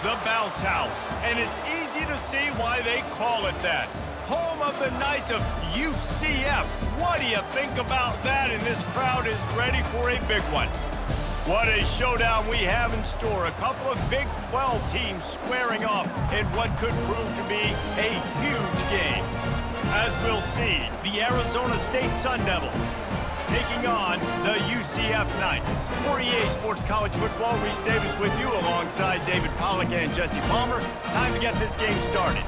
The bounce house, and it's easy to see why they call it that. Home of the Knights of UCF. What do you think about that? And this crowd is ready for a big one. What a showdown we have in store. A couple of Big 12 teams squaring off in what could prove to be a huge game. As we'll see, the Arizona State Sun Devils taking on the UCF Knights. For EA Sports College Football, Reese Davis with you alongside David Pollack and Jesse Palmer. Time to get this game started.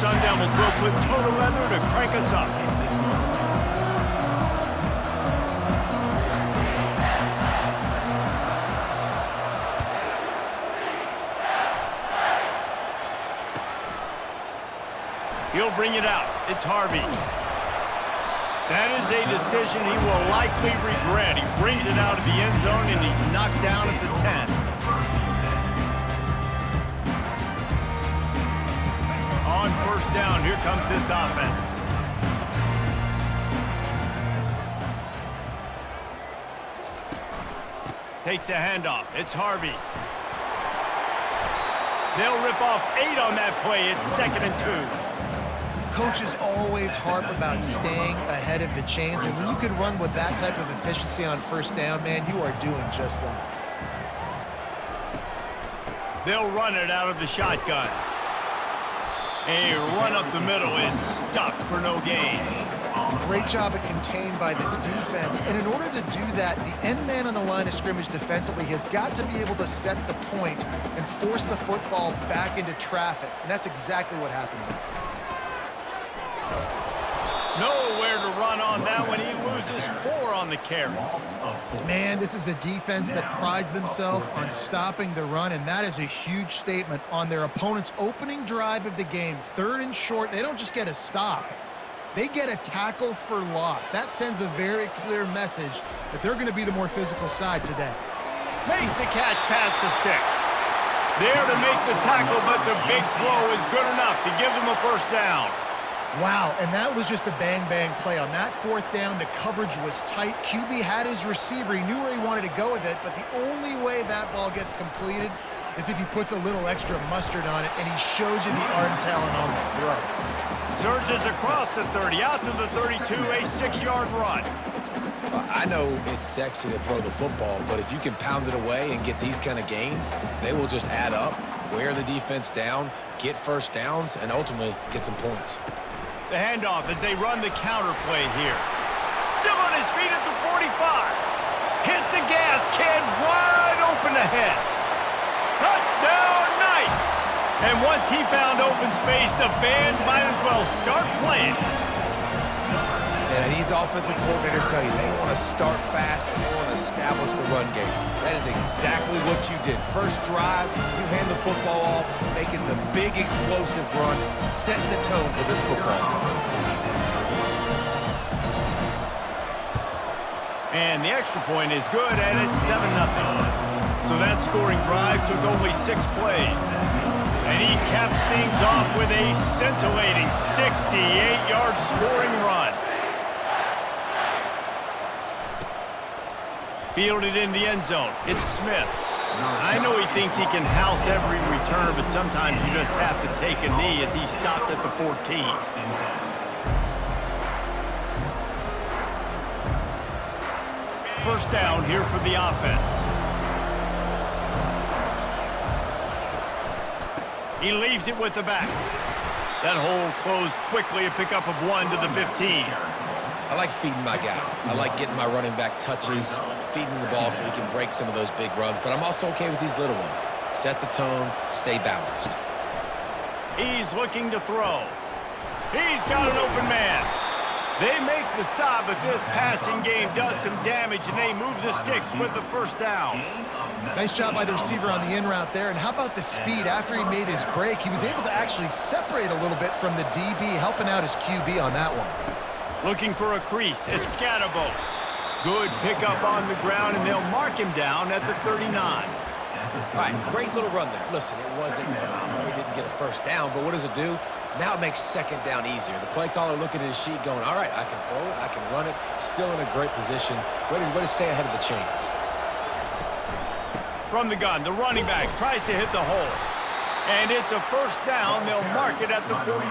Sun Devils will put total weather to crank us up. He'll bring it out. It's Harvey. That is a decision he will likely regret. He brings it out of the end zone and he's knocked down at the 10. On first down, here comes this offense. Takes a handoff. It's Harvey. They'll rip off 8 on that play. It's 2nd and 2. Coaches always harp about staying ahead of the chains, and when you can run with that type of efficiency on first down, man, you are doing just that. They'll run it out of the shotgun. A run up the middle is stopped for no gain. Great job of contained by this defense. And in order to do that, the end man on the line of scrimmage defensively has got to be able to set the point and force the football back into traffic. And that's exactly what happened. Nowhere to run on that one. He loses 4 on the carry. Man, this is a defense that prides themselves on stopping the run, and that is a huge statement on their opponent's opening drive of the game. 3rd and short, they don't just get a stop. They get a tackle for loss. That sends a very clear message that they're going to be the more physical side today. Makes the catch past the sticks. There to make the tackle, but the big throw is good enough to give them a first down. Wow, and that was just a bang-bang play. On that 4th down, the coverage was tight. QB had his receiver. He knew where he wanted to go with it, but the only way that ball gets completed is if he puts a little extra mustard on it, and he shows you the arm talent on the throw. Surges across the 30, out to the 32, a 6-yard run. I know it's sexy to throw the football, but if you can pound it away and get these kind of gains, they will just add up, wear the defense down, get first downs, and ultimately get some points. The handoff as they run the counter play here. Still on his feet at the 45. Hit the gas, kid. Wide open ahead. Touchdown, Knights. And once he found open space, the band might as well start playing. And these offensive coordinators tell you they want to start fast and they want to establish the run game. That is exactly what you did. First drive, you hand the football off, making the big explosive run, setting the tone for this football game. And the extra point is good, and it's 7-0. So that scoring drive took only 6 plays. And he caps things off with a scintillating 68-yard scoring run. Fielded in the end zone. It's Smith. I know he thinks he can house every return, but sometimes you just have to take a knee as he stopped at the 14. First down here for the offense. He leaves it with the back. That hole closed quickly, a pickup of 1 to the 15. I like feeding my guy. I like getting my running back touches, feeding the ball so he can break some of those big runs, but I'm also okay with these little ones. Set the tone, stay balanced. He's looking to throw. He's got an open man. They make the stop, but this passing game does some damage, and they move the sticks with the first down. Nice job by the receiver on the in route there. And how about the speed? After he made his break, he was able to actually separate a little bit from the DB, helping out his QB on that one. Looking for a crease. It's Scatterbo. Good pickup on the ground, and they'll mark him down at the 39. All right, great little run there. Listen, it wasn't phenomenal. He didn't get a first down, but what does it do? Now it makes second down easier. The play caller looking at his sheet going, all right, I can throw it, I can run it, still in a great position, ready to stay ahead of the chains. From the gun, the running back tries to hit the hole. And it's a first down. They'll mark it at the 44.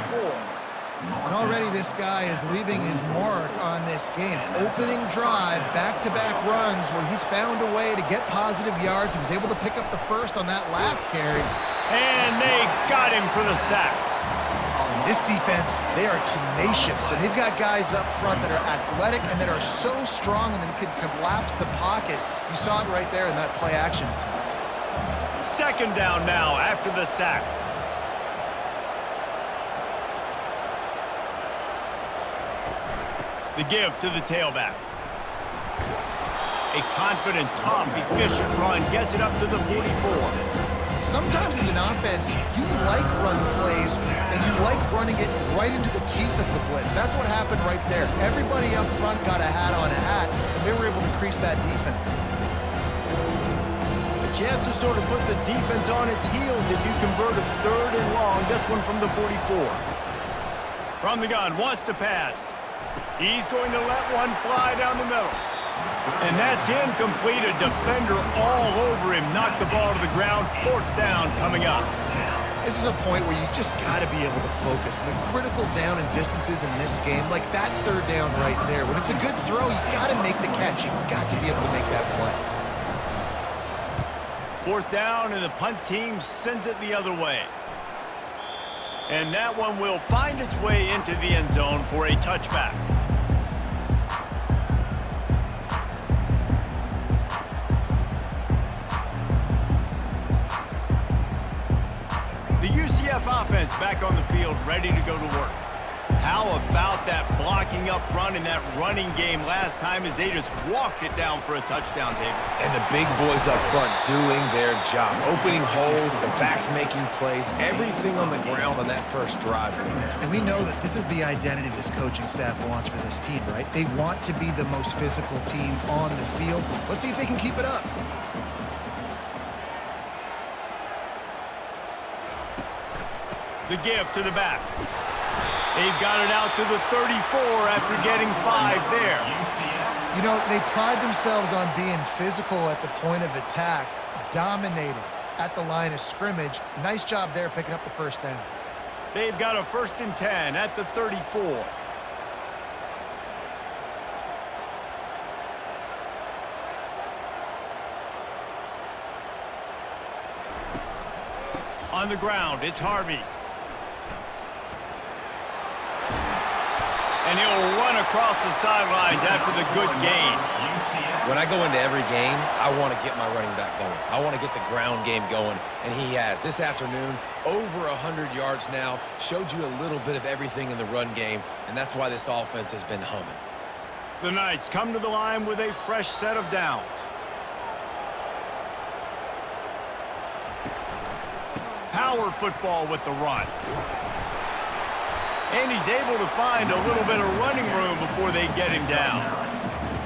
And already this guy is leaving his mark on this game. Opening drive, back-to-back runs where he's found a way to get positive yards. He was able to pick up the first on that last carry. And they got him for the sack. This defense, they are tenacious, and they've got guys up front that are athletic and that are so strong and that can collapse the pocket. You saw it right there in that play action attempt. Second down now after the sack. The give to the tailback. A confident, tough, efficient run gets it up to the 44. Sometimes as an offense, you like run plays, and you like running it right into the teeth of the blitz. That's what happened right there. Everybody up front got a hat on a hat, and they were able to crease that defense. A chance to sort of put the defense on its heels if you convert a third and long. This one from the 44. From the gun, wants to pass. He's going to let one fly down the middle. And that's incomplete. A defender all over him. Knocked the ball to the ground. Fourth down coming up. This is a point where you just got to be able to focus. The critical down and distances in this game, like that third down right there. When it's a good throw, you got to make the catch. You got to be able to make that play. Fourth down, and the punt team sends it the other way. And that one will find its way into the end zone for a touchback. The UCF offense back on the field, ready to go to work. How about that blocking up front in that running game last time as they just walked it down for a touchdown, David? And the big boys up front doing their job. Opening holes, the backs making plays, everything on the ground on that first drive. And we know that this is the identity this coaching staff wants for this team, right? They want to be the most physical team on the field. Let's see if they can keep it up. The give to the back. They've got it out to the 34 after getting 5 there. You know, they pride themselves on being physical at the point of attack, dominating at the line of scrimmage. Nice job there picking up the first down. They've got a 1st and 10 at the 34. On the ground, it's Harvey. And he'll run across the sidelines after the good gain. When I go into every game, I want to get my running back going. I want to get the ground game going, and he has. This afternoon, over 100 yards now, showed you a little bit of everything in the run game, and that's why this offense has been humming. The Knights come to the line with a fresh set of downs. Power football with the run. And he's able to find a little bit of running room before they get him down.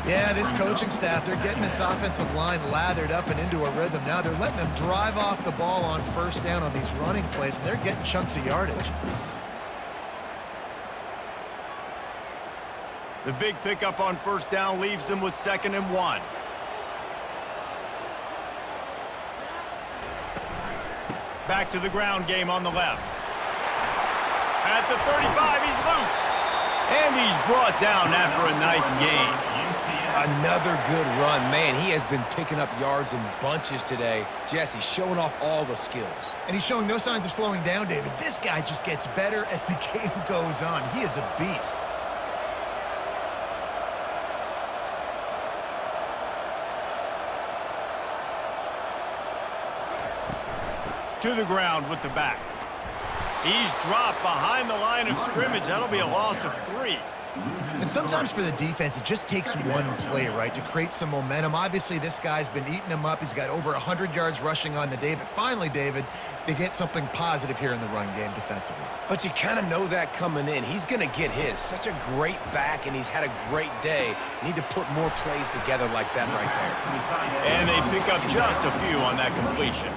Yeah, this coaching staff, they're getting this offensive line lathered up and into a rhythm. Now they're letting them drive off the ball on first down on these running plays, and they're getting chunks of yardage. The big pickup on first down leaves them with 2nd and 1. Back to the ground game on the left. At the 35, he's loose. And he's brought down after a nice gain. Another good run. Man, he has been picking up yards in bunches today. Jesse showing off all the skills. And he's showing no signs of slowing down, David. This guy just gets better as the game goes on. He is a beast. To the ground with the back. He's dropped behind the line of scrimmage. That'll be a loss of 3. And sometimes for the defense, it just takes one play, right, to create some momentum. Obviously, this guy's been eating them up. He's got over 100 yards rushing on the day. But finally, David, they get something positive here in the run game defensively. But you kind of know that coming in. He's going to get his. Such a great back, and he's had a great day. Need to put more plays together like that right there. And they pick up just a few on that completion.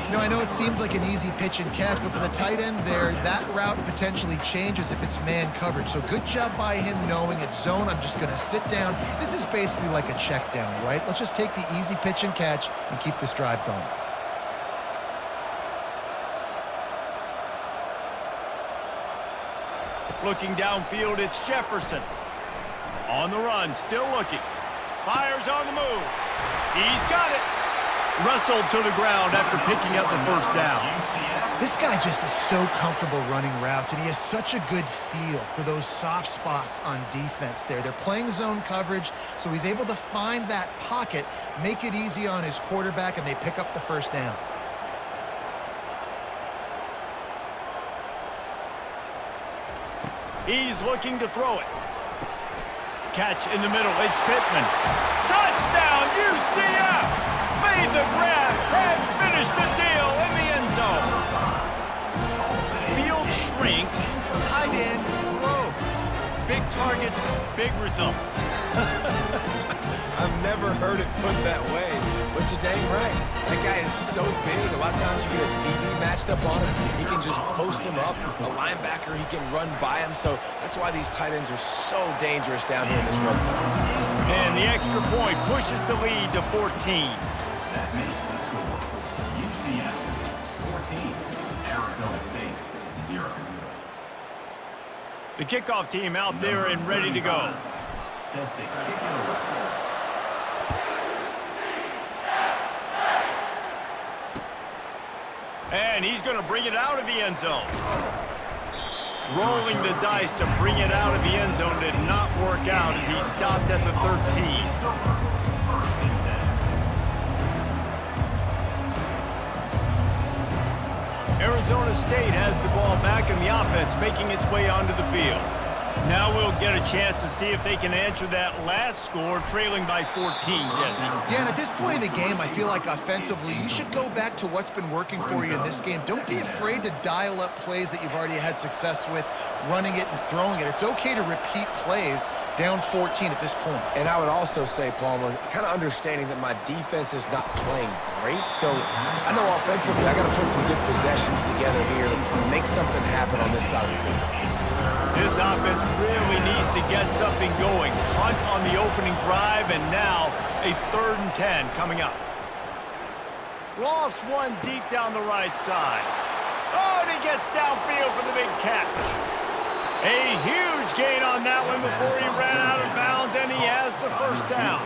You know, I know it seems like an easy pitch and catch, but for the tight end there, that route potentially changes if it's man coverage. So good job by him knowing it's zone. I'm just going to sit down. This is basically like a check down, right? Let's just take the easy pitch and catch and keep this drive going. Looking downfield, it's Jefferson. On the run, still looking. Fires on the move. He's got it. Wrestled to the ground after picking up the first down. This guy just is so comfortable running routes, and he has such a good feel for those soft spots on defense there. They're playing zone coverage, so he's able to find that pocket, make it easy on his quarterback, and they pick up the first down. He's looking to throw it. Catch in the middle. It's Pittman. Touchdown, UCF! Made the grab and finished the deal in the end zone. Field shrinks, tight end grows. Big targets, big results. I've never heard it put that way, but you're dang right. That guy is so big. A lot of times you get a DB matched up on him. He can just post him up. A linebacker, he can run by him. So that's why these tight ends are so dangerous down here in this red zone. And the extra point pushes the lead to 14. That makes the score UCF 14, Arizona State 0. The kickoff team out there and ready to go. Set to kick it away. And he's going to bring it out of the end zone. Rolling the dice to bring it out of the end zone did not work out as he stopped at the 13. Arizona State has the ball back in the offense, making its way onto the field. Now we'll get a chance to see if they can answer that last score, trailing by 14, Jesse. Yeah, and at this point of the game, I feel like offensively, you should go back to what's been working for you in this game. Don't be afraid to dial up plays that you've already had success with, running it and throwing it. It's okay to repeat plays down 14 at this point. And I would also say, Palmer, kind of understanding that my defense is not playing great. So I know offensively I got to put some good possessions together here to make something happen on this side of the football. This offense really needs to get something going. Hunt on the opening drive, and now a 3rd and 10 coming up. Lost one deep down the right side. Oh, and he gets downfield for the big catch. A huge gain on that one before he ran out of bounds, and he has the first down.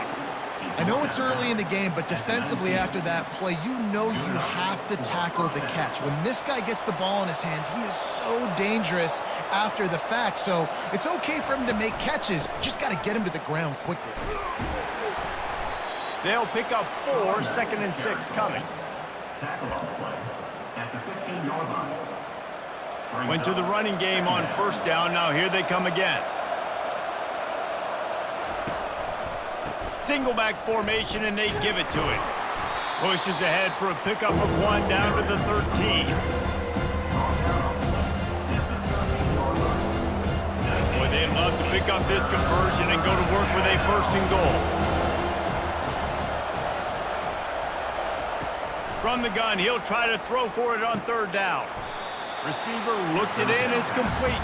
I know it's early in the game, but defensively after that play, you know you have to tackle the catch. When this guy gets the ball in his hands, he is so dangerous after the fact. So it's okay for him to make catches. Just got to get him to the ground quickly. They'll pick up 4, 2nd and 6 coming. Tackle on the play at the 15-yard line. Went to the running game on 1st down. Now here they come again. Single back formation, and they give it to him. Pushes ahead for a pickup of 1 down to the 13. Boy, they'd love to pick up this conversion and go to work with a 1st and goal. From the gun, he'll try to throw for it on 3rd down. Receiver looks it in, it's complete.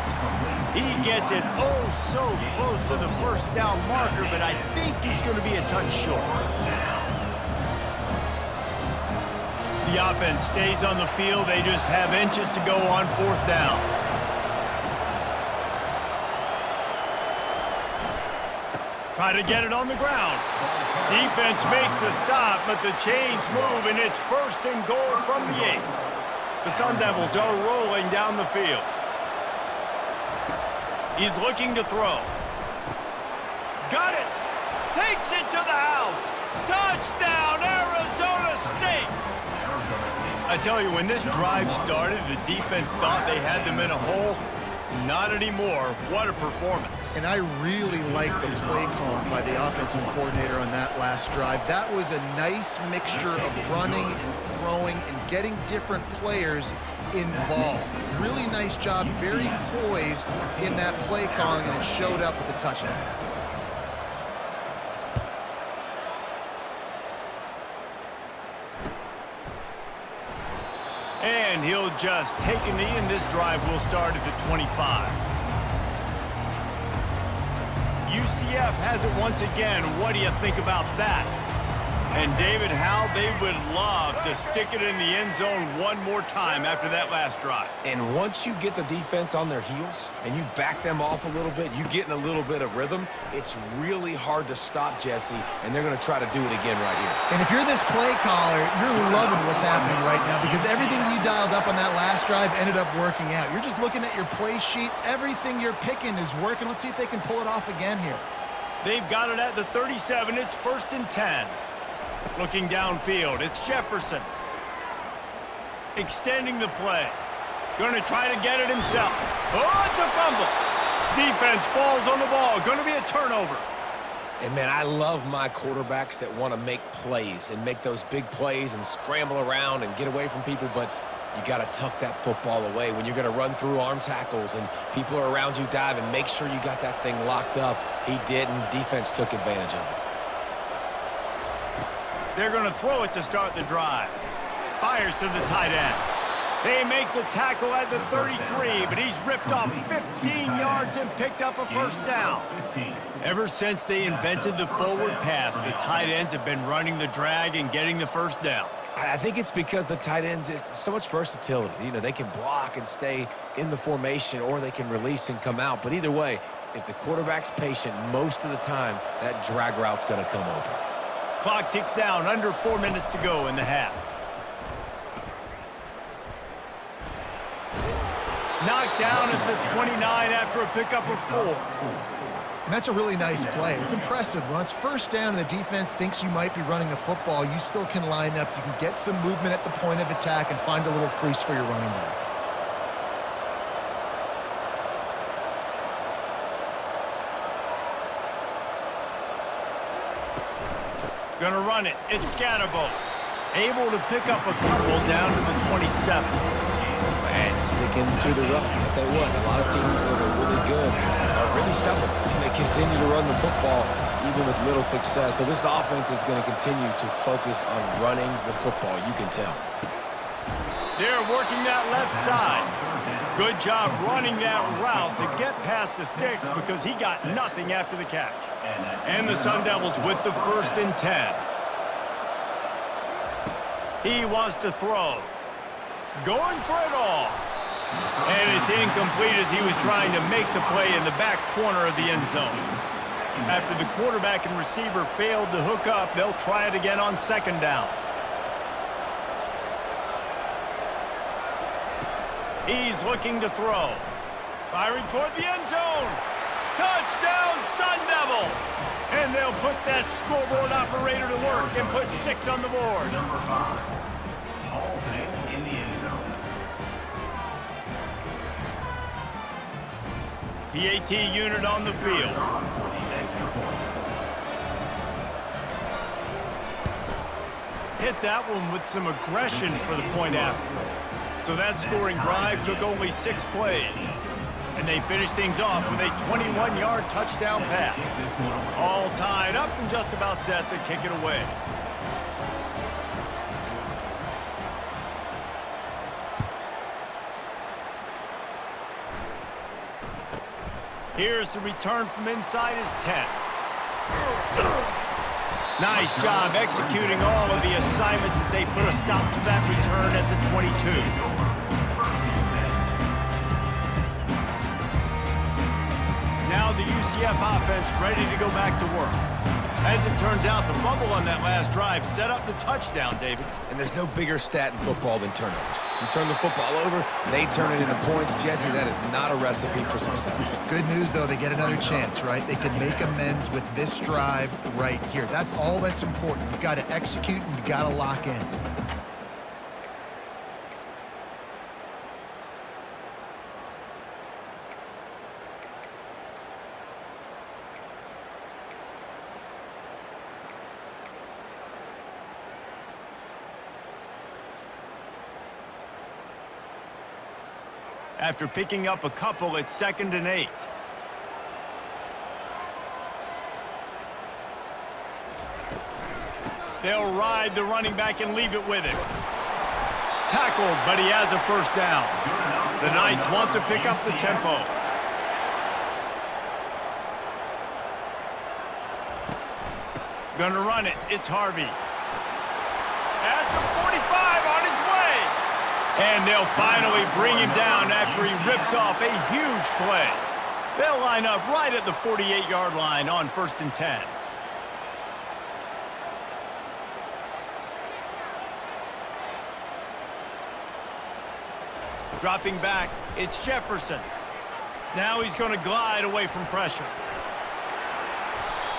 He gets it oh so close to the 1st down marker, but I think he's going to be a touch short. The offense stays on the field. They just have inches to go on 4th down. Try to get it on the ground. Defense makes a stop, but the chains move, and it's 1st and goal from the 8. The Sun Devils are rolling down the field. He's looking to throw. Got it. Takes it to the house. Touchdown, Arizona State. I tell you, when this drive started, the defense thought they had them in a hole. Not anymore. What a performance. And I really like the play calling by the offensive coordinator on that last drive. That was a nice mixture of running and throwing and getting different players involved. Really nice job, very poised in that play calling, and it showed up with a touchdown. And he'll just take a knee, and this drive will start at the 25. UCF has it once again. What do you think about that? And David, how they would love to stick it in the end zone one more time after that last drive. And once you get the defense on their heels and you back them off a little bit, you get in a little bit of rhythm, it's really hard to stop, Jesse, and they're going to try to do it again right here. And if you're this play caller, you're loving what's happening right now because everything you dialed up on that last drive ended up working out. You're just looking at your play sheet. Everything you're picking is working. Let's see if they can pull it off again here. They've got it at the 37. It's 1st and 10. Looking downfield, it's Jefferson. Extending the play. Going to try to get it himself. Oh, it's a fumble. Defense falls on the ball. Going to be a turnover. And, man, I love my quarterbacks that want to make plays and make those big plays and scramble around and get away from people, but you got to tuck that football away. When you're going to run through arm tackles and people are around you diving, make sure you got that thing locked up. He didn't. Defense took advantage of it. They're going to throw it to start the drive. Fires to the tight end. They make the tackle at the 33, but he's ripped off 15 yards and picked up a first down. Ever since they invented the forward pass, the tight ends have been running the drag and getting the first down. I think it's because the tight ends is so much versatility. You know, they can block and stay in the formation, or they can release and come out. But either way, if the quarterback's patient most of the time, that drag route's going to come open. Clock ticks down, under 4 minutes to go in the half. Knocked down at the 29 after a pickup of 4. And that's a really nice play. It's impressive. When it's first down and the defense thinks you might be running the football, you still can line up. You can get some movement at the point of attack and find a little crease for your running back. Gonna run it. It's Scatterbo. Able to pick up a couple down to the 27. And sticking to the run. I'll tell you what, a lot of teams that are really good are really stubborn, and they continue to run the football even with little success. So this offense is going to continue to focus on running the football, you can tell. They're working that left side. Good job running that route to get past the sticks because he got nothing after the catch. And the Sun Devils with the 1st and 10. He wants to throw. Going for it all. And it's incomplete as he was trying to make the play in the back corner of the end zone. After the quarterback and receiver failed to hook up, they'll try it again on 2nd down. He's looking to throw. Firing toward the end zone. Touchdown, Sun Devils! And they'll put that scoreboard operator to work and put 6 on the board. Number 5, halt in the end zone. PAT unit on the field. Hit that one with some aggression for the point after. So that scoring drive took only 6 plays. And they finished things off with a 21-yard touchdown pass. All tied up and just about set to kick it away. Here's the return from inside his 10. Nice job executing all of the assignments as they put a stop to that return at the 22. Now the UCF offense ready to go back to work. As it turns out, the fumble on that last drive set up the touchdown, David. And there's no bigger stat in football than turnovers. You turn the football over, they turn it into points. Jesse, that is not a recipe for success. Good news, though, they get another chance, right? They can make amends with this drive right here. That's all that's important. You've got to execute and you've got to lock in. after picking up a couple at 2nd and 8. They'll ride the running back and leave it with him. Tackled, but he has a first down. The Knights want to pick up the tempo. Gonna run it. It's Harvey. At the 45, on his way. And they'll finally bring him down after he rips off a huge play. They'll line up right at the 48-yard line on 1st and 10. Dropping back, it's Jefferson. Now he's going to glide away from pressure.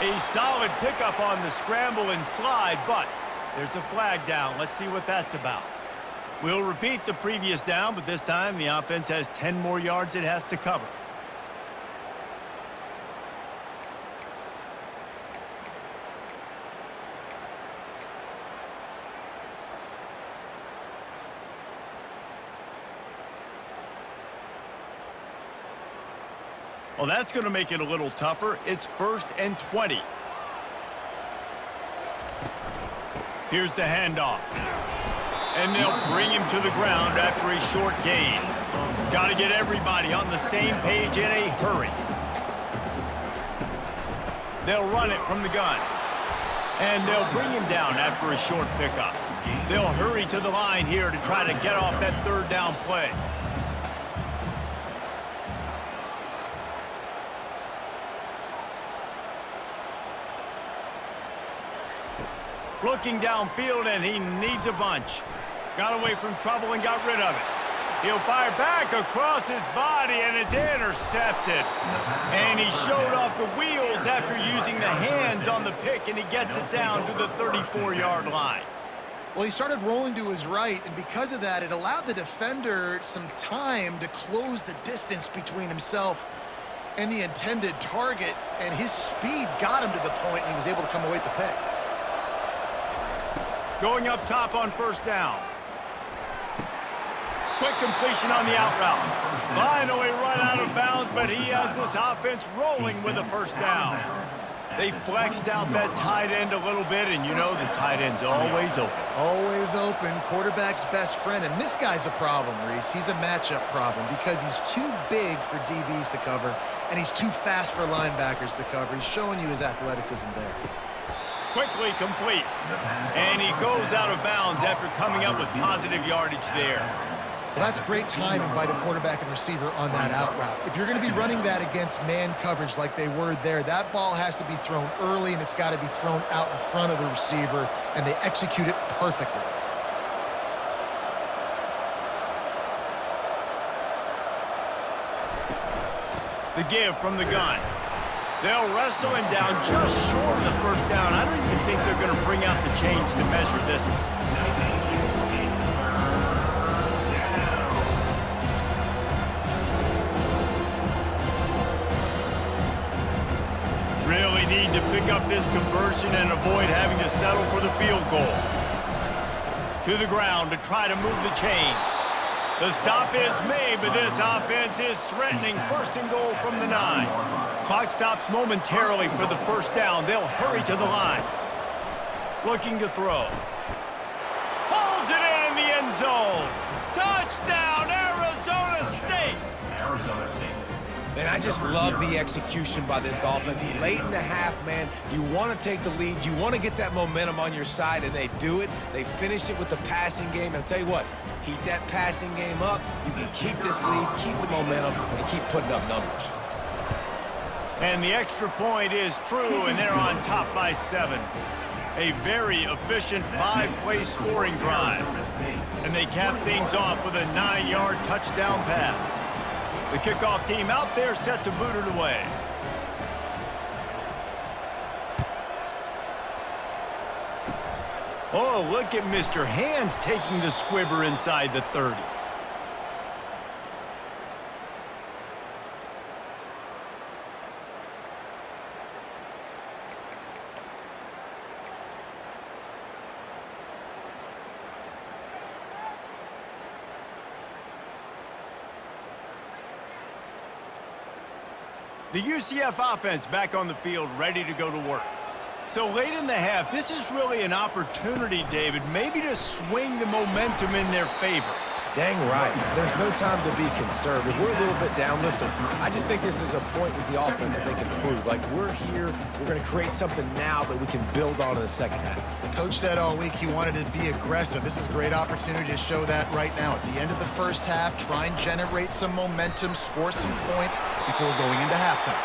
A solid pickup on the scramble and slide, but there's a flag down. Let's see what that's about. We'll repeat the previous down, but this time the offense has 10 more yards it has to cover. Well, that's going to make it a little tougher. It's 1st and 20. Here's the handoff. And they'll bring him to the ground after a short gain. Got to get everybody on the same page in a hurry. They'll run it from the gun. And they'll bring him down after a short pickup. They'll hurry to the line here to try to get off that 3rd down play. Looking downfield, and he needs a bunch. Got away from trouble and got rid of it. He'll fire back across his body, and it's intercepted. And he showed off the wheels after using the hands on the pick, and he gets it down to the 34-yard line. Well, he started rolling to his right, and because of that, it allowed the defender some time to close the distance between himself and the intended target, and his speed got him to the point, and he was able to come away with the pick. Going up top on 1st down. Quick completion on the out route. Finally run out of bounds, but he has this offense rolling with a 1st down. They flexed out that tight end a little bit, and you know the tight end's always open. Always open, quarterback's best friend, and this guy's a problem, Reese. He's a matchup problem because he's too big for DBs to cover, and he's too fast for linebackers to cover. He's showing you his athleticism there. Quickly complete. And he goes out of bounds after coming up with positive yardage there. Well, that's great timing by the quarterback and receiver on that out route. If you're going to be running that against man coverage like they were there, that ball has to be thrown early, and it's got to be thrown out in front of the receiver, and they execute it perfectly. The give from the gun. They'll wrestle him down just short of the 1st down. I don't even think they're going to bring out the chains to measure this one. Really need to pick up this conversion and avoid having to settle for the field goal. To the ground to try to move the chains. The stop is made, but this offense is threatening 1st and goal from the 9. Clock stops momentarily for the 1st down. They'll hurry to the line. Looking to throw. Pulls it in the end zone. Touchdown, Arizona State. Arizona State. Man, I just love the execution by this offense. Late in the half, man, you want to take the lead. You want to get that momentum on your side, and they do it. They finish it with the passing game. And I'll tell you what, heat that passing game up. You can keep this lead, keep the momentum, and keep putting up numbers. And the extra point is true, and they're on top by 7. A very efficient 5-play scoring drive. And they cap things off with a 9-yard touchdown pass. The kickoff team out there set to boot it away. Oh, look at Mr. Hands taking the squibber inside the 30. The UCF offense back on the field, ready to go to work. So late in the half, this is really an opportunity, David, maybe to swing the momentum in their favor. Dang right. There's no time to be concerned. If we're a little bit down, listen, I just think this is a point with the offense that they can prove. Like, we're here, we're going to create something now that we can build on in the second half. The coach said all week he wanted to be aggressive. This is a great opportunity to show that right now. At the end of the first half, try and generate some momentum, score some points before going into halftime.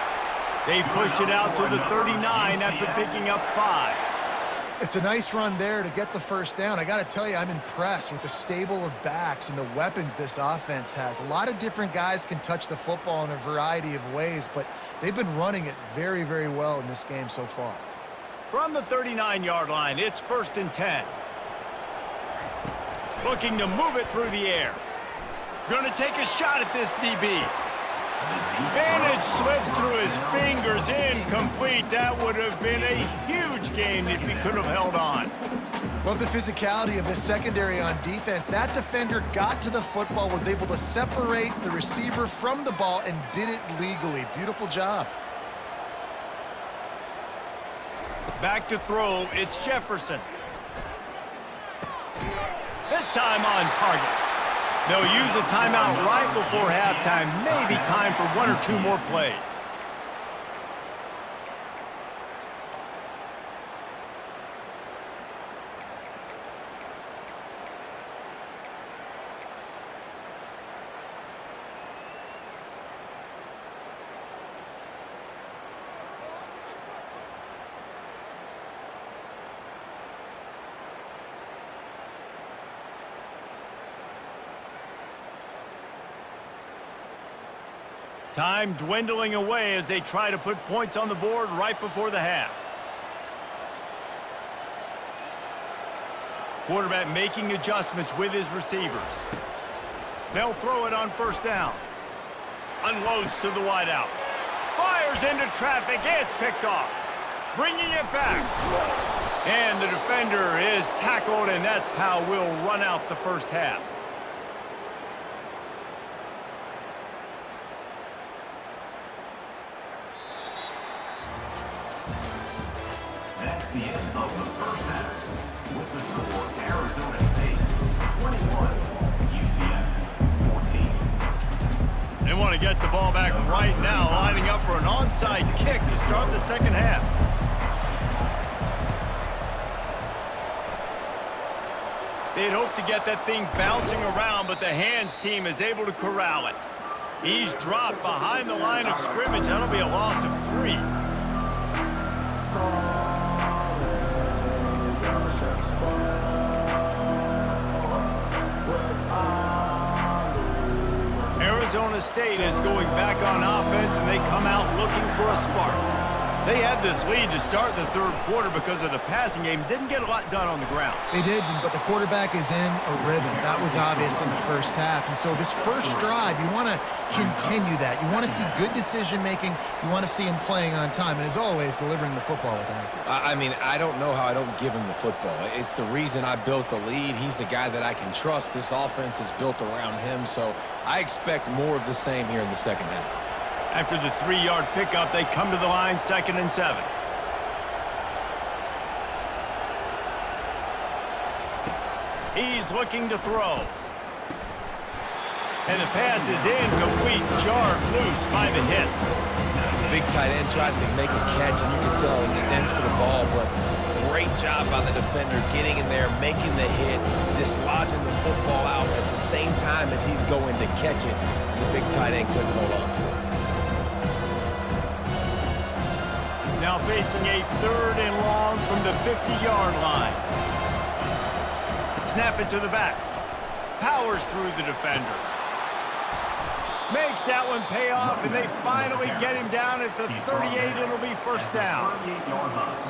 They pushed it out to the 39 after picking up 5. It's a nice run there to get the first down. I got to tell you, I'm impressed with the stable of backs and the weapons this offense has. A lot of different guys can touch the football in a variety of ways, but they've been running it very, very well in this game so far. From the 39-yard line, it's 1st and 10. Looking to move it through the air. Going to take a shot at this DB. And it slips through his fingers, incomplete. That would have been a huge gain if he could have held on. Love the physicality of this secondary on defense. That defender got to the football, was able to separate the receiver from the ball, and did it legally. Beautiful job. Back to throw, it's Jefferson. This time on target. They'll use a timeout right before halftime. Maybe time for 1 or 2 more plays. Time dwindling away as they try to put points on the board right before the half. Quarterback making adjustments with his receivers. They'll throw it on 1st down. Unloads to the wideout. Fires into traffic. It's picked off. Bringing it back. And the defender is tackled, and that's how we'll run out the first half. That's the end of the first half. With the score, Arizona State 21, UCF 14. They want to get the ball back right now, lining up for an onside kick to start the second half. They'd hoped to get that thing bouncing around, but the hands team is able to corral it. He's dropped behind the line of scrimmage. That'll be a loss of 3. Arizona State is going back on offense, and they come out looking for a spark. They had this lead to start the third quarter because of the passing game. Didn't get a lot done on the ground. They did, but the quarterback is in a rhythm. That was obvious in the first half. And so this first drive, you want to continue that. You want to see good decision-making. You want to see him playing on time. And as always, delivering the football with accuracy. I mean, I don't know how I don't give him the football. It's the reason I built the lead. He's the guy that I can trust. This offense is built around him. So I expect more of the same here in the second half. After the 3-yard pickup, they come to the line, 2nd and 7. He's looking to throw. And the pass is incomplete, jarred loose by the hit. Big tight end tries to make a catch, and you can tell he extends for the ball, but great job by the defender getting in there, making the hit, dislodging the football out at the same time as he's going to catch it. The big tight end couldn't hold on to it. Now facing a 3rd and long from the 50-yard line. Snap it to the back. Powers through the defender. Makes that one pay off, and they finally get him down at the 38. It'll be 1st down.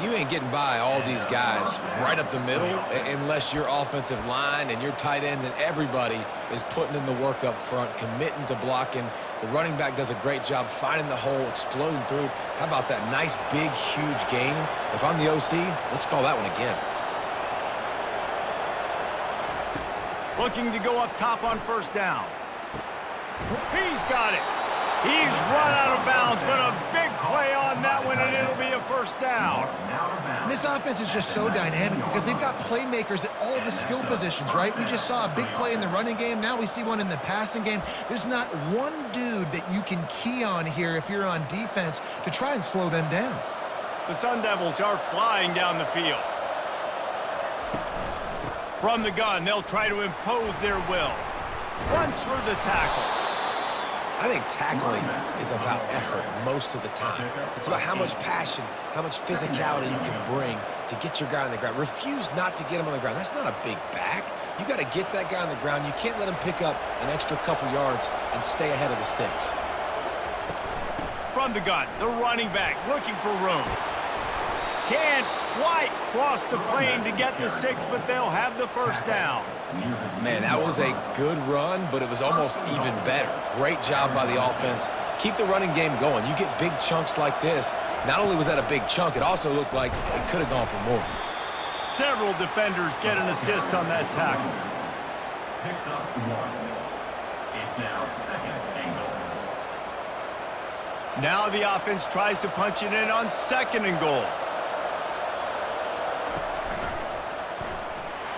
You ain't getting by all these guys right up the middle unless your offensive line and your tight ends and everybody is putting in the work up front, committing to blocking. The running back does a great job finding the hole, exploding through. How about that nice, big, huge gain? If I'm the OC, let's call that one again. Looking to go up top on 1st down. He's got it. He's run out of bounds, but a big play on that one, and it'll be a first down. And this offense is just so dynamic because they've got playmakers at all the skill positions, right? We just saw a big play in the running game. Now we see one in the passing game. There's not one dude that you can key on here if you're on defense to try and slow them down. The Sun Devils are flying down the field. From the gun, they'll try to impose their will. Runs for the tackle. I think tackling is about effort most of the time. It's about how much passion, how much physicality you can bring to get your guy on the ground. Refuse not to get him on the ground. That's not a big back. You got to get that guy on the ground. You can't let him pick up an extra couple yards and stay ahead of the sticks. From the gun, the running back looking for room. Can't quite cross the plane to get the 6, but they'll have the first down. Man, that was a good run, but it was almost even better. Great job by the offense. Keep the running game going. You get big chunks like this. Not only was that a big chunk, it also looked like it could have gone for more. Several defenders get an assist on that tackle. Picks up 1. It's now second and goal. Now the offense tries to punch it in on second and goal.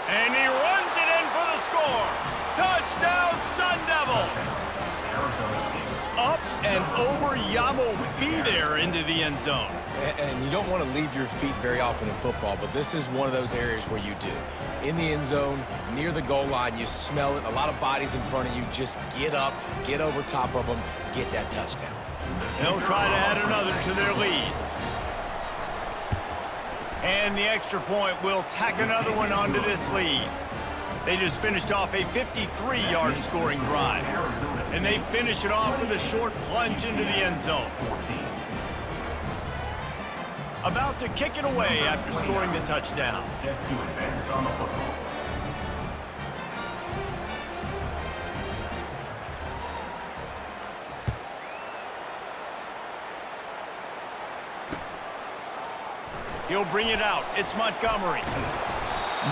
And he runs it in for the score. Touchdown, Sun Devils. Up and over, Yamo be there into the end zone. And you don't want to leave your feet very often in football, but this is one of those areas where you do. In the end zone, near the goal line, you smell it. A lot of bodies in front of you. Just get up, get over top of them, get that touchdown. They'll try to add another to their lead. And the extra point will tack another one onto this lead. They just finished off a 53-yard scoring drive. And they finish it off with a short plunge into the end zone. About to kick it away after scoring the touchdown. Set to advance on the football. He'll bring it out. It's Montgomery.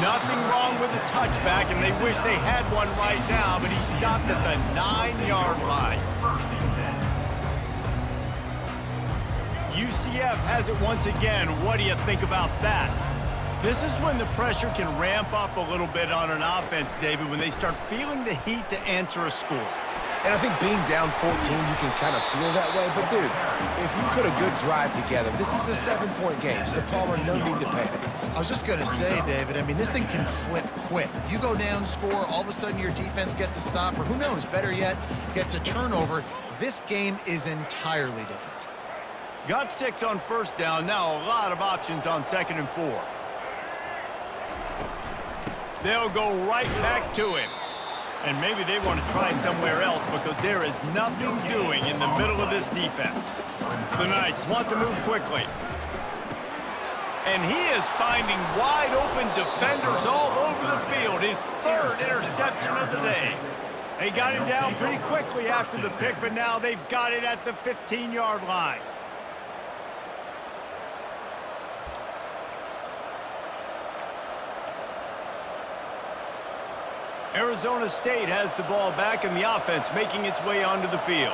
Nothing wrong with the touchback, and they wish they had one right now, but he stopped at the 9-yard line. UCF has it once again. What do you think about that? This is when the pressure can ramp up a little bit on an offense, David, when they start feeling the heat to answer a score. And I think being down 14, you can kind of feel that way. But, dude, if you put a good drive together, this is a 7-point game. So, Palmer, no need to panic. I was just going to say, David, I mean, this thing can flip quick. You go down, score, all of a sudden your defense gets a stop, or who knows, better yet, gets a turnover. This game is entirely different. Got 6 on first down. Now a lot of options on 2nd and 4. They'll go right back to him. And maybe they want to try somewhere else because there is nothing doing in the middle of this defense. The Knights want to move quickly. And he is finding wide open defenders all over the field. His 3rd interception of the day. They got him down pretty quickly after the pick, but now they've got it at the 15-yard line. Arizona State has the ball back and the offense making its way onto the field.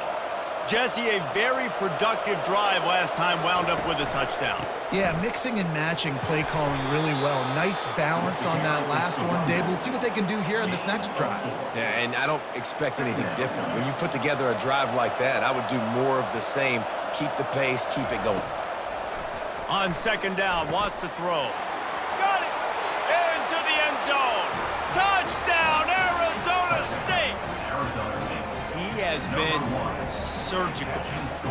Jesse, a very productive drive last time wound up with a touchdown. Yeah, mixing and matching play calling really well. Nice balance on that last one, David. Let's see what they can do here on this next drive. Yeah, and I don't expect anything different. When you put together a drive like that, I would do more of the same. Keep the pace, keep it going. On 2nd down, wants to throw. Got it! Into the end zone! Touchdown, Arizona State! He has been surgical,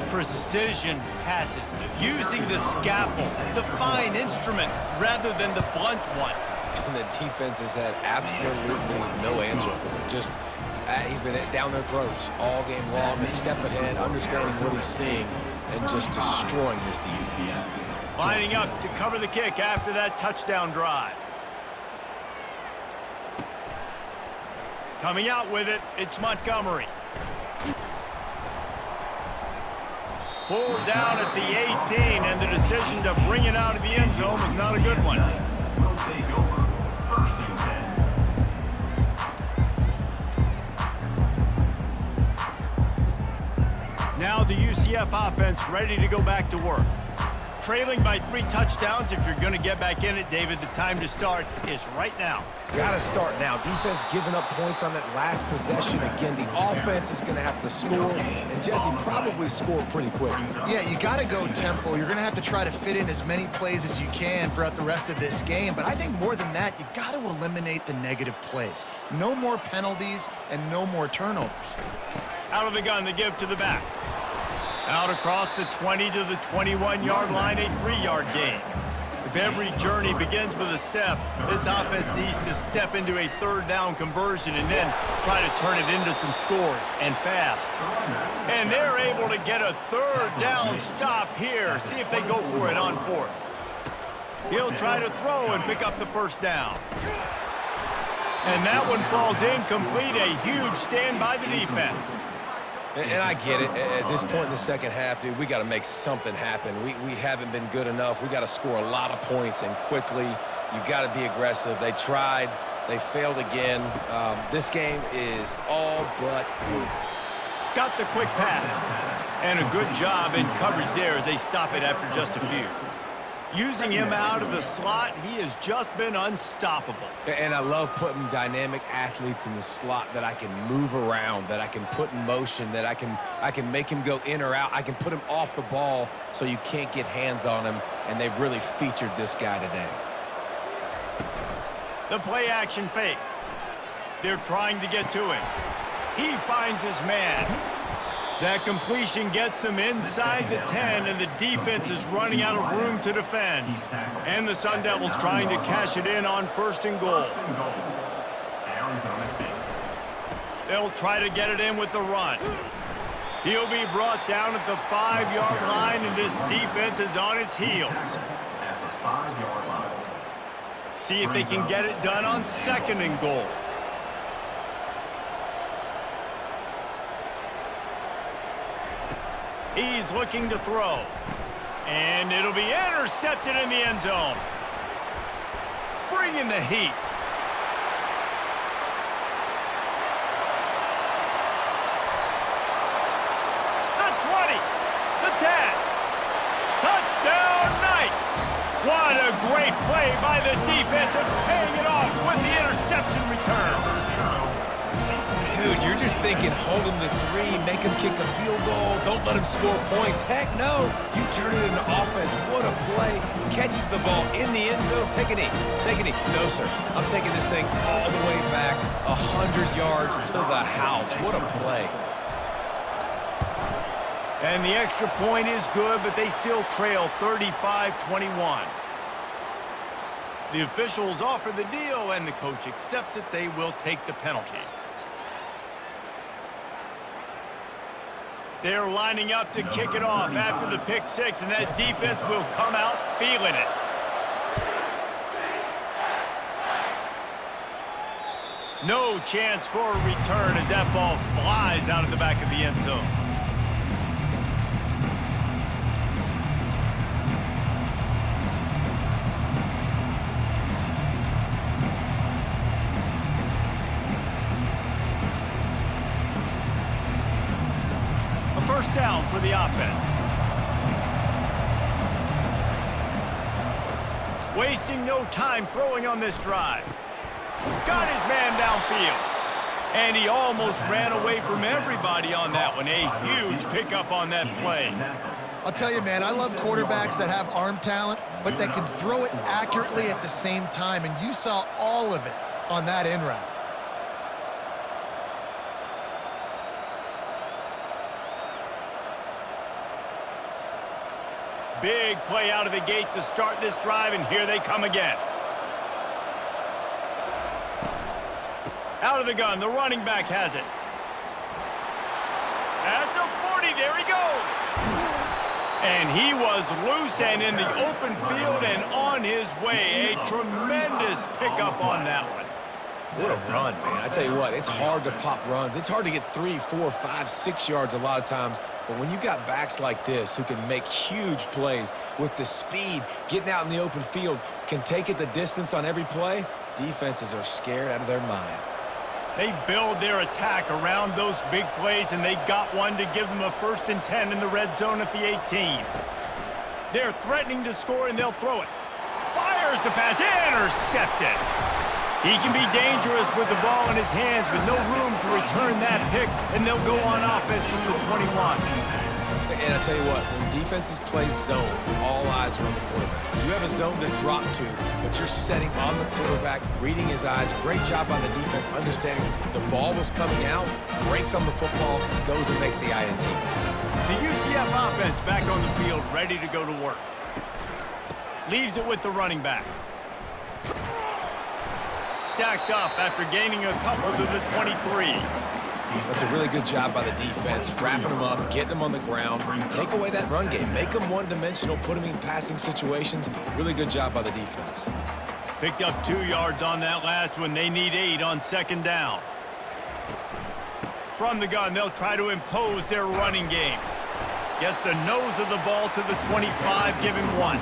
precision passes, using the scalpel, the fine instrument, rather than the blunt one. And the defense has had absolutely no answer for him. Just, he's been down their throats all game long, a step ahead, understanding what he's seeing, and just destroying this defense. Lining up to cover the kick after that touchdown drive. Coming out with it, it's Montgomery. Pulled down at the 18, and the decision to bring it out of the end zone was not a good one. Will take over 1st and 10. Now UCF offense ready to go back to work. Trailing by 3 touchdowns. If you're going to get back in it, David, the time to start is right now. Got to start now. Defense giving up points on that last possession. Again, the offense is going to have to score, and Jesse probably scored pretty quick. Yeah, you got to go tempo. You're going to have to try to fit in as many plays as you can throughout the rest of this game, but I think more than that, you got to eliminate the negative plays. No more penalties and no more turnovers. Out of the gun, the give to the back. Out across the 20 to the 21-yard line, a 3-yard gain. If every journey begins with a step, this offense needs to step into a 3rd down conversion and then try to turn it into some scores, and fast. And they're able to get a 3rd down stop here. See if they go for it on 4th. He'll try to throw and pick up the 1st down. And that one falls incomplete. A huge stand by the defense. And I get it. At this point in the second half, dude, we got to make something happen. We haven't been good enough. We got to score a lot of points and quickly. You got to be aggressive. They tried. They failed again. This game is all but over. Got the quick pass. And a good job in coverage there as they stop it after just a few. Using him out of the slot, he has just been unstoppable. And I love putting dynamic athletes in the slot that I can move around, that I can put in motion, that I can make him go in or out. I can put him off the ball so you can't get hands on him, and they've really featured this guy today. The play action fake. They're trying to get to him. He finds his man. That completion gets them inside the 10, and the defense is running out of room to defend. And the Sun Devils trying to cash it in on 1st and goal. They'll try to get it in with the run. He'll be brought down at the 5-yard line, and this defense is on its heels. See if they can get it done on 2nd and goal. He's looking to throw. And it'll be intercepted in the end zone. Bringing the heat. The 20. The 10. Touchdown Knights. What a great play by the defense and paying it off with the interception return. Dude, you're just thinking, hold him to 3, make him kick a field goal, don't let him score points. Heck no, you turn it into offense. What a play. Catches the ball in the end zone. Take a knee. Take a knee. No, sir. I'm taking this thing all the way back 100 yards to the house. What a play. And the extra point is good, but they still trail 35-21. The officials offer the deal, and the coach accepts it. They will take the penalty. They're lining up to kick it off after the pick 6, and that defense will come out feeling it. No chance for a return as that ball flies out of the back of the end zone. First down for the offense. Wasting no time throwing on this drive. Got his man downfield. And he almost ran away from everybody on that one. A huge pickup on that play. I'll tell you, man, I love quarterbacks that have arm talent, but that can throw it accurately at the same time. And you saw all of it on that end route. Big play out of the gate to start this drive, and here they come again. Out of the gun, the running back has it. At the 40, there he goes. And he was loose and in the open field and on his way. A tremendous pickup on that one. What a run, man. I tell you what, it's hard to pop runs. It's hard to get 3, 4, 5, 6 yards a lot of times. But when you got backs like this who can make huge plays with the speed, getting out in the open field, can take it the distance on every play, defenses are scared out of their mind. They build their attack around those big plays, and they got one to give them a 1st and 10 in the red zone at the 18. They're threatening to score, and they'll throw it. Fires the pass, intercepted. He can be dangerous with the ball in his hands, but no room to return that pick, and they'll go on offense from the 21. And I tell you what, when defenses play zone, all eyes are on the quarterback. You have a zone to drop to, but you're setting on the quarterback, reading his eyes. Great job by the defense, understanding the ball was coming out, breaks on the football, goes and makes the INT. The UCF offense back on the field, ready to go to work. Leaves it with the running back. Stacked up after gaining a couple to the 23. That's a really good job by the defense, wrapping them up, getting them on the ground. Take away that run game. Make them one-dimensional, put them in passing situations. Really good job by the defense. Picked up 2 yards on that last one. They need 8 on 2nd down. From the gun, they'll try to impose their running game. Gets the nose of the ball to the 25, giving 1.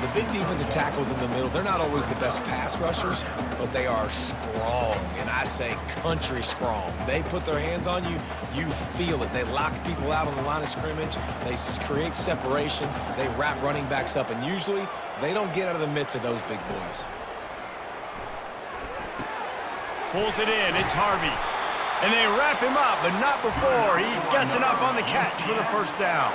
The big defensive tackles in the middle, they're not always the best pass rushers, but they are strong, and I say country strong. They put their hands on you, you feel it. They lock people out on the line of scrimmage. They create separation. They wrap running backs up, and usually they don't get out of the midst of those big boys. Pulls it in. It's Harvey. And they wrap him up, but not before he gets enough on the catch for the 1st down.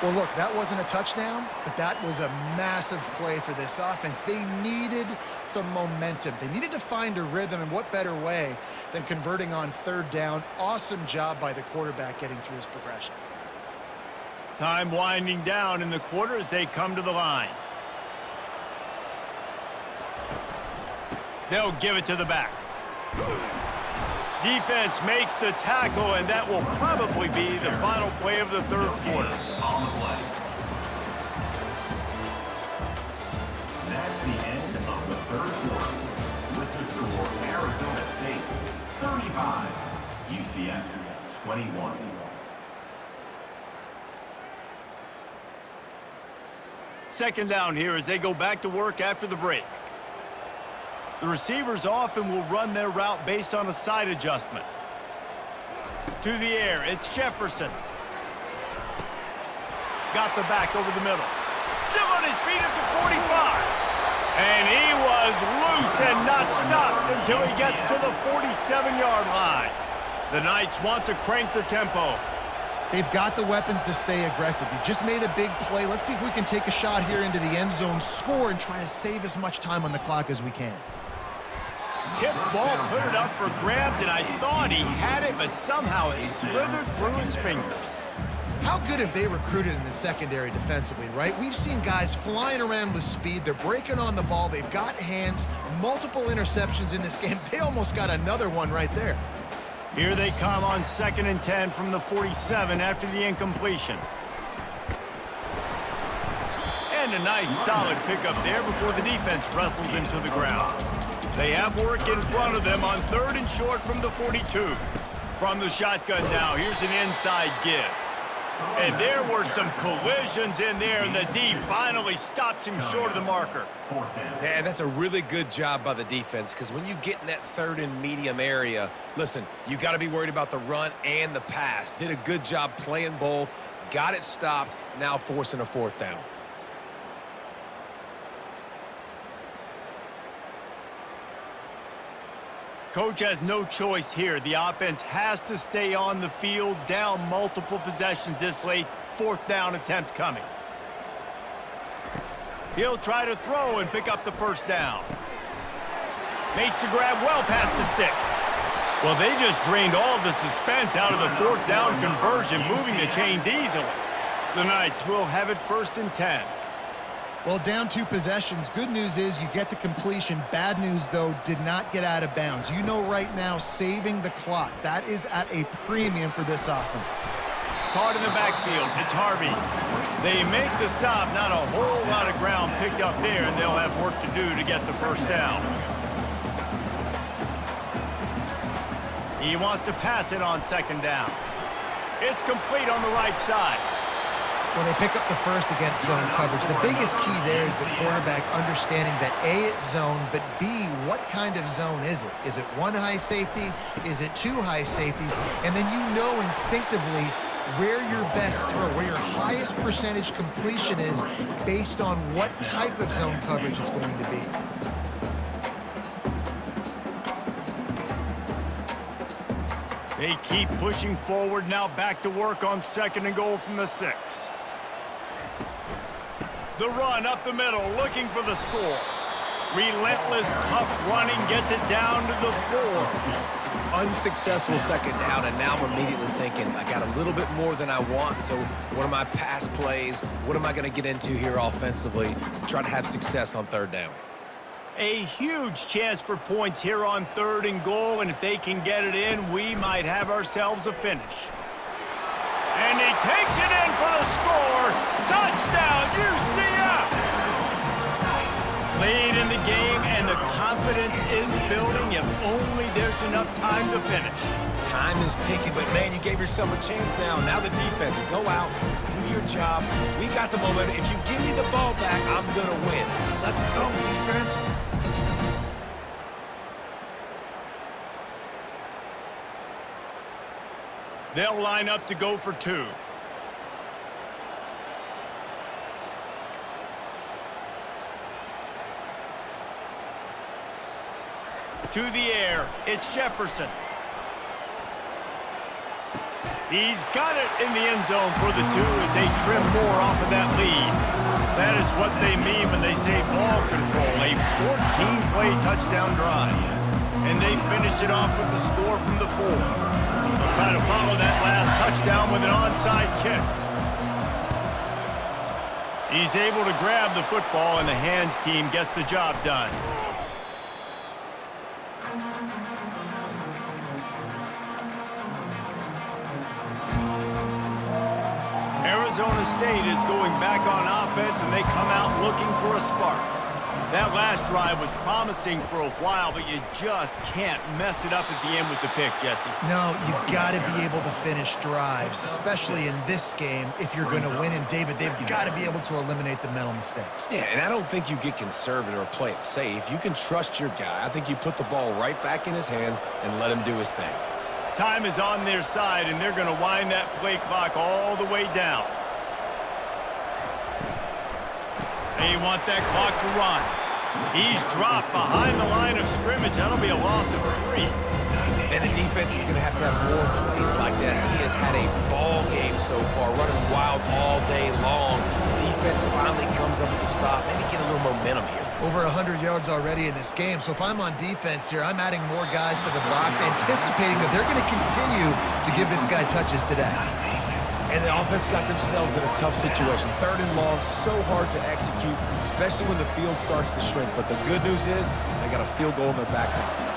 Well, look, that wasn't a touchdown, but that was a massive play for this offense. They needed some momentum. They needed to find a rhythm, and what better way than converting on 3rd down. Awesome job by the quarterback getting through his progression. Time winding down in the quarter as they come to the line. They'll give it to the back. Defense makes the tackle, and that will probably be the final play of the 3rd quarter. On the play. That's the end of the 3rd quarter. With the score, Arizona State 35, UCF 21. Second down here as they go back to work after the break. The receivers often will run their route based on a side adjustment. To the air, it's Jefferson. Got the back over the middle. Still on his feet at the 45. And he was loose and not stopped until he gets to the 47-yard line. The Knights want to crank the tempo. They've got the weapons to stay aggressive. You just made a big play. Let's see if we can take a shot here into the end zone, score, and try to save as much time on the clock as we can. Tip ball, put it up for grabs, and I thought he had it, but somehow it slithered through his fingers. How good have they recruited in the secondary defensively, right? We've seen guys flying around with speed. They're breaking on the ball. They've got hands, multiple interceptions in this game. They almost got another one right there. Here they come on 2nd and 10 from the 47 after the incompletion. And a nice solid pickup there before the defense wrestles him to the ground. They have work in front of them on 3rd and short from the 42. From the shotgun now, here's an inside give. And there were some collisions in there, and the D finally stops him short of the marker. Yeah, that's a really good job by the defense, because when you get in that 3rd and medium area, listen, you got to be worried about the run and the pass. Did a good job playing both, got it stopped, now forcing a 4th down. Coach has no choice here. The offense has to stay on the field, down multiple possessions this late. 4th down attempt coming. He'll try to throw and pick up the 1st down. Makes the grab well past the sticks. Well, they just drained all the suspense out of the 4th down conversion, moving the chains easily. The Knights will have it 1st and 10. Well, down 2 possessions. Good news is you get the completion. Bad news, though, did not get out of bounds. You know right now, saving the clock. That is at a premium for this offense. Caught in the backfield. It's Harvey. They make the stop. Not a whole lot of ground picked up there, and they'll have work to do to get the 1st down. He wants to pass it on 2nd down. It's complete on the right side. Well, they pick up the first against zone coverage. The biggest key there is the quarterback understanding that A, it's zone, but B, what kind of zone is it? Is it one high safety? Is it two high safeties? And then you know instinctively where your best throw, where your highest percentage completion is based on what type of zone coverage it's going to be. They keep pushing forward, now back to work on 2nd and goal from the 6. The run up the middle, looking for the score. Relentless, tough running gets it down to the 4. Unsuccessful 2nd down, and now I'm immediately thinking, I got a little bit more than I want, so what are my pass plays? What am I going to get into here offensively to try to have success on 3rd down? A huge chance for points here on 3rd and goal, and if they can get it in, we might have ourselves a finish. And he takes it in for the score. Touchdown, UCF! Lead in the game, and the confidence is building if only there's enough time to finish. Time is ticking, but man, you gave yourself a chance now. Now the defense, go out, do your job. We got the momentum. If you give me the ball back, I'm going to win. Let's go, defense. They'll line up to go for 2. To the air, it's Jefferson. He's got it in the end zone for the 2 as they trim more off of that lead. That is what they mean when they say ball control, a 14-play touchdown drive. And they finish it off with the score from the 4. They'll try to follow that last touchdown with an onside kick. He's able to grab the football, and the hands team gets the job done. Arizona State is going back on offense, and they come out looking for a spark. That last drive was promising for a while, but you just can't mess it up at the end with the pick, Jesse. No, you got to be able to finish drives, especially in this game if you're going to win. And, David, they've got to be able to eliminate the mental mistakes. Yeah, and I don't think you get conservative or play it safe. You can trust your guy. I think you put the ball right back in his hands and let him do his thing. Time is on their side, and they're going to wind that play clock all the way down. They want that clock to run. He's dropped behind the line of scrimmage. That'll be a loss of 3. And the defense is going to have more plays like that. He has had a ball game so far, running wild all day long. Defense finally comes up with the stop. Maybe get a little momentum here. Over 100 yards already in this game. So if I'm on defense here, I'm adding more guys to the box, anticipating that they're going to continue to give this guy touches today. And the offense got themselves in a tough situation. 3rd and long, so hard to execute, especially when the field starts to shrink. But the good news is they got a field goal in their back pocket.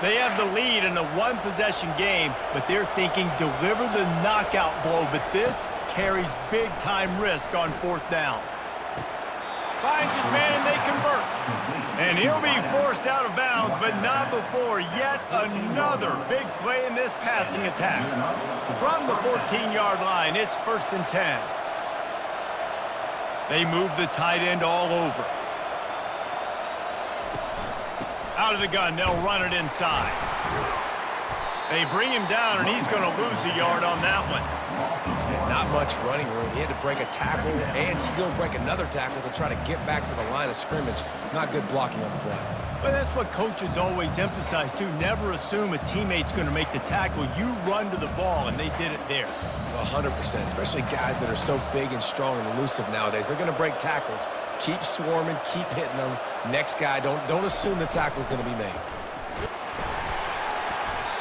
They have the lead in a one-possession game, but they're thinking deliver the knockout blow, but this carries big-time risk on 4th down. Finds his man, and they convert. And he'll be forced out of bounds, but not before yet another big play in this passing attack. From the 14-yard line, it's 1st and 10. They move the tight end all over. Out of the gun, they'll run it inside. They bring him down, and he's going to lose a yard on that one. And not much running room. He had to break a tackle and still break another tackle to try to get back to the line of scrimmage. Not good blocking on the play. But that's what coaches always emphasize, too. Never assume a teammate's going to make the tackle. You run to the ball, and they did it there. 100%, especially guys that are so big and strong and elusive nowadays. They're going to break tackles. Keep swarming, keep hitting them. Next guy, don't assume the tackle's going to be made.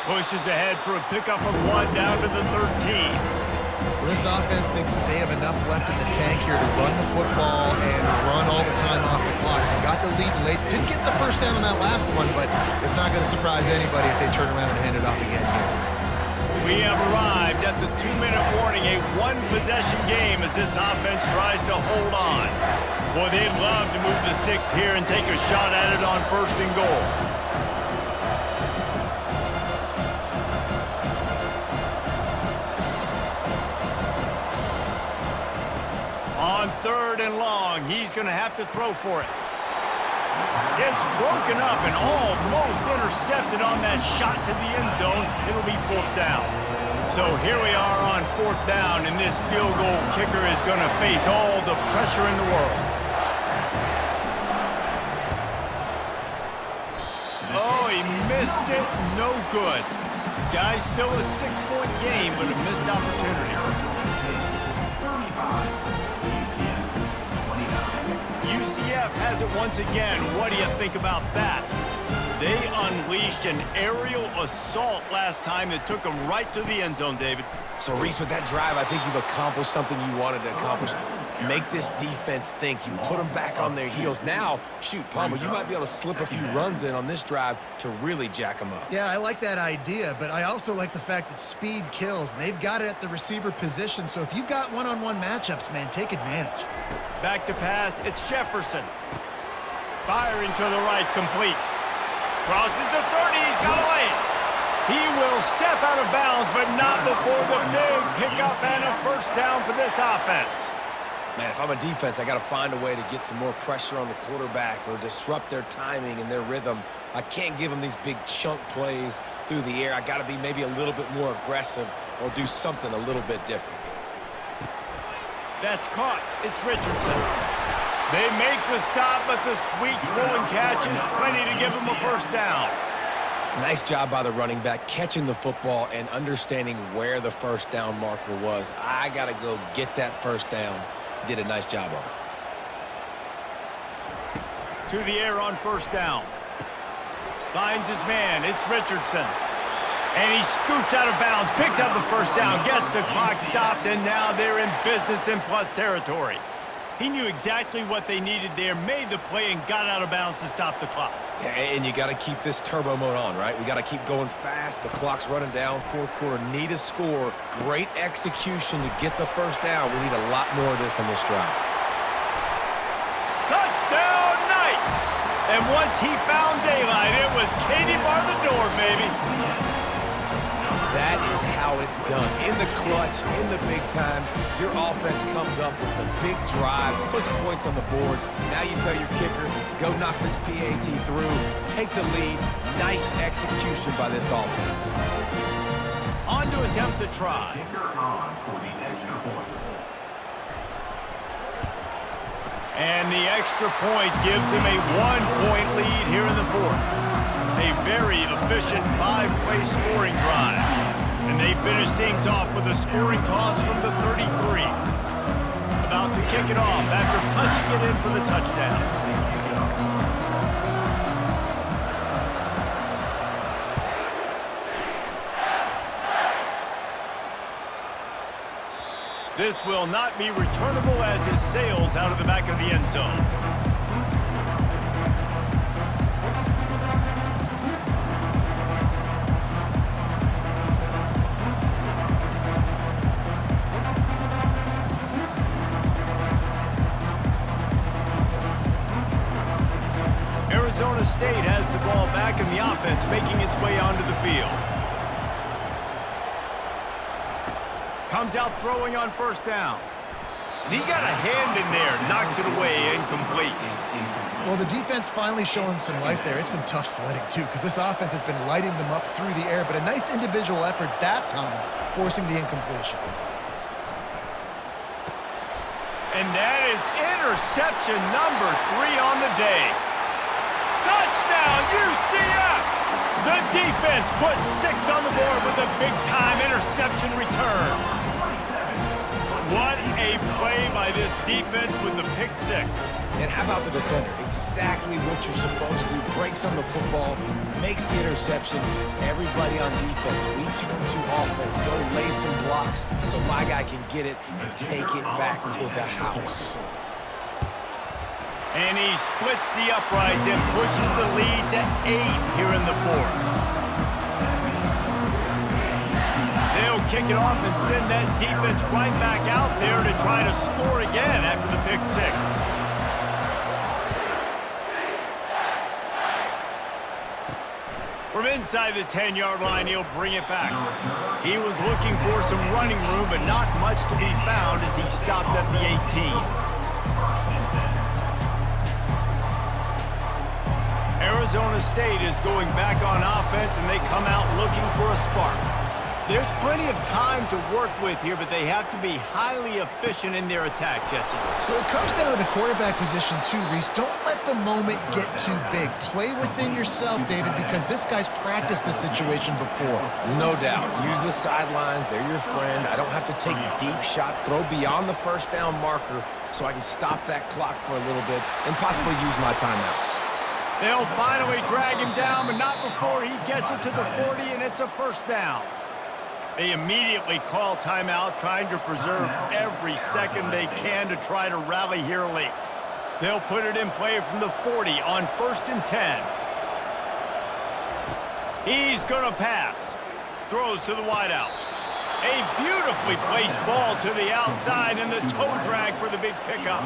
Pushes ahead for a pickup of 1 down to the 13. Well, this offense thinks that they have enough left in the tank here to run the football and run all the time off the clock. They got the lead late. Didn't get the first down on that last one, but it's not going to surprise anybody if they turn around and hand it off again here. We have arrived at the 2-minute warning. A one-possession game as this offense tries to hold on. Boy, they'd love to move the sticks here and take a shot at it on 1st and goal. On 3rd and long, he's going to have to throw for it. It's broken up and almost intercepted on that shot to the end zone. It'll be 4th down. So here we are on 4th down, and this field goal kicker is going to face all the pressure in the world. Oh, he missed it. No good. Guys, still a 6-point game, but a missed opportunity. UCF has it once again. What do you think about that? They unleashed an aerial assault last time that took them right to the end zone, David. So, Reese, with that drive, I think you've accomplished something you wanted to accomplish. Make this defense think. You put them back on their heels. Now, shoot, Palmer, you might be able to slip a few runs in on this drive to really jack them up. Yeah, I like that idea, but I also like the fact that speed kills. And they've got it at the receiver position, so if you've got one-on-one matchups, man, take advantage. Back to pass, it's Jefferson. Firing to the right, complete. Crosses the 30, he's got to lay it. He will step out of bounds, but not before the big pickup and a 1st down for this offense. Man, if I'm a defense, I got to find a way to get some more pressure on the quarterback or disrupt their timing and their rhythm. I can't give them these big chunk plays through the air. I got to be maybe a little bit more aggressive or do something a little bit different. That's caught. It's Richardson. They make the stop, but the sweet rolling catch is plenty to give them a 1st down. Nice job by the running back, catching the football and understanding where the 1st down marker was. I got to go get that 1st down. He did a nice job of it. To the air on 1st down. Finds his man. It's Richardson. And he scoots out of bounds, picks up the 1st down, gets the clock stopped, and now they're in business in plus territory. He knew exactly what they needed there, made the play, and got out of bounds to stop the clock. Yeah, and you got to keep this turbo mode on, right? We got to keep going fast. The clock's running down. 4th quarter, need a score. Great execution to get the 1st down. We need a lot more of this on this drive. Touchdown, Knights! And once he found daylight, it was Katie bar the door, baby. That is how it's done. In the clutch, in the big time, your offense comes up with the big drive, puts points on the board. Now you tell your kicker, go knock this PAT through, take the lead. Nice execution by this offense. On to attempt the try. Kicker on for the extra point. And the extra point gives him a 1-point lead here in the 4th. A very efficient 5-play scoring drive. And they finish things off with a scoring toss from the 33. About to kick it off after punching it in for the touchdown. This will not be returnable as it sails out of the back of the end zone. Arizona State has the ball back in the offense, making its way onto the field. Comes out throwing on 1st down. And he got a hand in there, knocks it away, incomplete. Well, the defense finally showing some life there. It's been tough sledding, too, because this offense has been lighting them up through the air, but a nice individual effort that time, forcing the incompletion. And that is interception number 3 on the day. Touchdown, UCF! The defense puts 6 on the board with a big-time interception return. What a play by this defense with the pick 6. And how about the defender? Exactly what you're supposed to do. Breaks on the football, makes the interception. Everybody on defense, we turn to offense. Go lay some blocks so my guy can get it and take it back to the house. And he splits the uprights and pushes the lead to 8 here in the 4th. They'll They'll kick it off and send that defense right back out there to try to score again after the pick six. From inside the 10-yard line, he'll bring it back. He was looking for some running room, but not much to be found as he stopped at the 18. Arizona State is going back on offense, and they come out looking for a spark. There's plenty of time to work with here, but they have to be highly efficient in their attack, Jesse. So it comes down to the quarterback position too, Reese. Don't let the moment get too big. Play within yourself, David, because this guy's practiced the situation before. No doubt. Use the sidelines. They're your friend. I don't have to take deep shots, throw beyond the first down marker so I can stop that clock for a little bit and possibly use my timeouts. They'll finally drag him down, but not before he gets it to the 40, and it's a first down. They immediately call timeout, trying to preserve every second they can to try to rally here late. They'll put it in play from the 40 on 1st and 10. He's going to pass. Throws to the wideout. A beautifully placed ball to the outside, and the toe drag for the big pickup.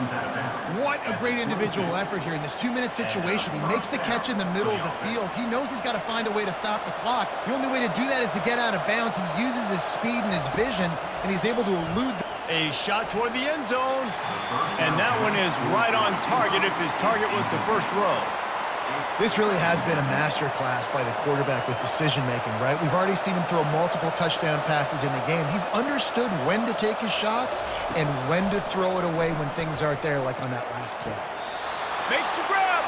What a great individual effort here in this 2-minute situation. He makes the catch in the middle of the field. He knows he's got to find a way to stop the clock. The only way to do that is to get out of bounds. He uses his speed and his vision, and he's able to elude A shot toward the end zone, and that one is right on target if his target was the first row. This really has been a master class by the quarterback with decision-making, right? We've already seen him throw multiple touchdown passes in the game. He's understood when to take his shots and when to throw it away when things aren't there, like on that last play. Makes the grab.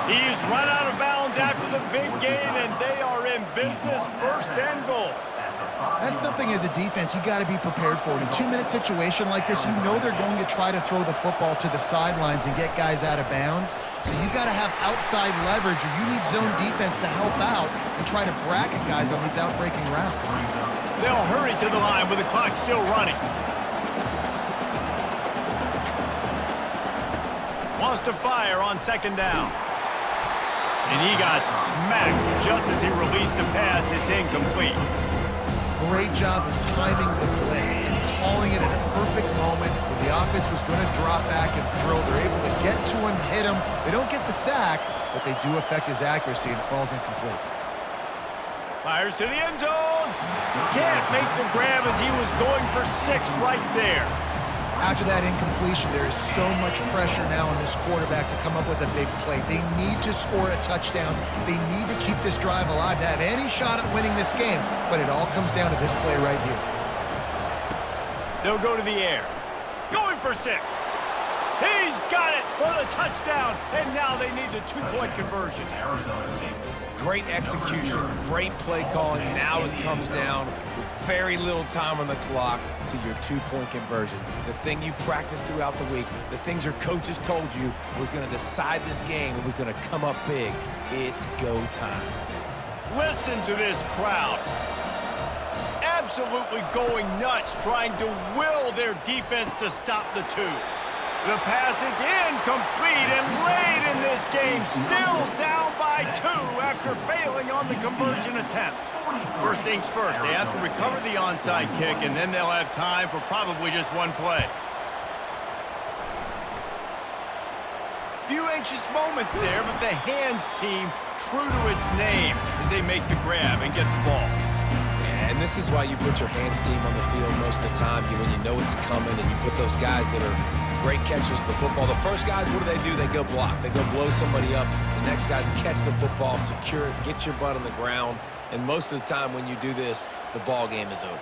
He's run out of bounds after the big gain, and they are in business, 1st and goal. That's something as a defense you got to be prepared for. In a 2-minute situation like this, you know they're going to try to throw the football to the sidelines and get guys out of bounds. So you got to have outside leverage, or you need zone defense to help out and try to bracket guys on these outbreaking routes. They'll hurry to the line with the clock still running. Wants to fire on 2nd down. And he got smacked just as he released the pass. It's incomplete. Great job of timing the blitz and calling it at a perfect moment when the offense was going to drop back and throw. They're able to get to him, hit him. They don't get the sack, but they do affect his accuracy and falls incomplete. Fires to the end zone. Can't make the grab as he was going for 6 right there. After that incompletion, there is so much pressure now on this quarterback to come up with a big play. They need to score a touchdown. They need to keep this drive alive to have any shot at winning this game, but it all comes down to this play right here. They'll go to the air. Going for 6. He's got it for the touchdown, and now they need the 2-point conversion. Great execution, great play calling. Now it comes down with very little time on the clock to your 2-point conversion. The thing you practiced throughout the week, the things your coaches told you was going to decide this game. It was going to come up big. It's go time. Listen to this crowd. Absolutely going nuts, trying to will their defense to stop the 2. The pass is incomplete, and late in this game, still down by 2 after failing on the conversion attempt. First things first, they have to recover the onside kick, and then they'll have time for probably just 1 play. Few anxious moments there, but the hands team true to its name as they make the grab and get the ball. Yeah, and this is why you put your hands team on the field most of the time, when you know it's coming, and you put those guys that are great catchers of the football. The first guys, what do? They go block. They go blow somebody up. The next guys catch the football, secure it, get your butt on the ground. And most of the time when you do this, the ball game is over.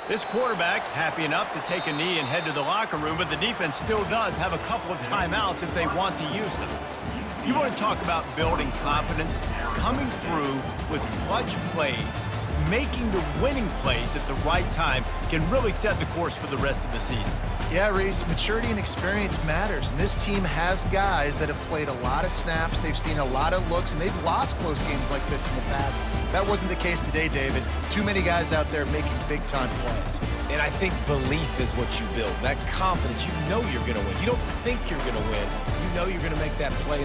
This quarterback happy enough to take a knee and head to the locker room, but the defense still does have a couple of timeouts if they want to use them. You want to talk about building confidence, coming through with clutch plays, making the winning plays at the right time can really set the course for the rest of the season. Yeah, Reese, maturity and experience matters. And this team has guys that have played a lot of snaps. They've seen a lot of looks, and they've lost close games like this in the past. That wasn't the case today, David. Too many guys out there making big-time plays. And I think belief is what you build. That confidence, you know you're going to win. You don't think you're going to win. You know you're going to make that play, and